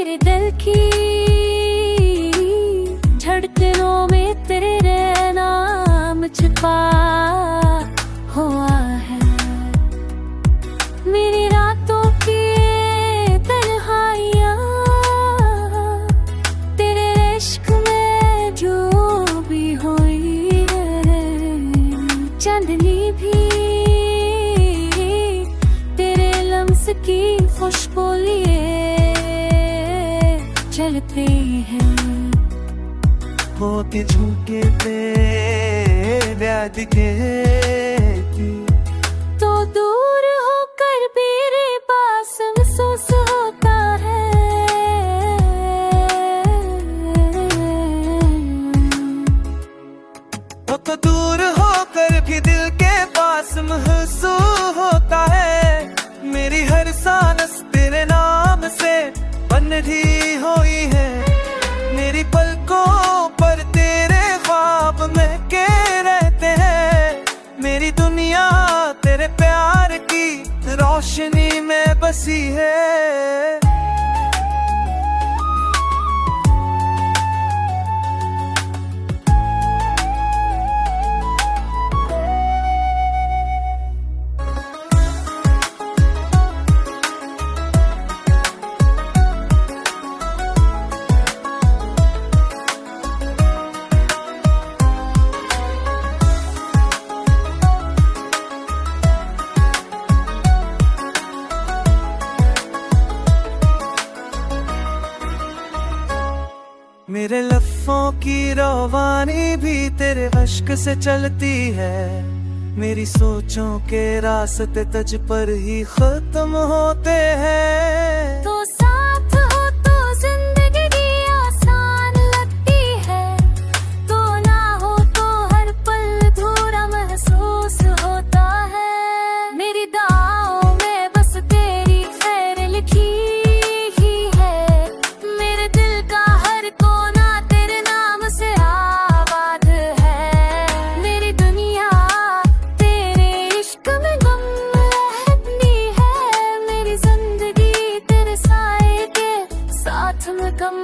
मेरे दिल की धड़कनों में तेरे नाम छिपा हुआ है। मेरी रातों की तन्हाइयाँ तेरे इश्क में जो भी हुई है, चांदनी भी तेरे लम्स की खुशबू लिए चलते हैं। होके झुके पे व्याध के तो दूर होकर मेरे पास महसूस होता है। तो दूर होकर भी दिल के पास महसूस होता है। मेरी हर सांस तेरे नाम से बंधी हुई है। मेरी पलकों पर तेरे ख्वाब महके रहते हैं। मेरी दुनिया तेरे प्यार की रोशनी में बसी है। मेरे लफ्ज़ों की रवानी भी तेरे अश्क से चलती है। मेरी सोचों के रास्ते तुझ पर ही खत्म होते हैं। तो साथ हो तो जिंदगी आसान लगती है, तो ना हो तो हर पल अधूरा महसूस होता है। मेरी दुआओं में बस तेरी खैर लिखी ही है। मेरे दिल का हर कोना तेरे नाम से आबाद है। मेरी दुनिया तेरे इश्क में गम रहती है। मेरी जिंदगी तेरे साए के साथ में गम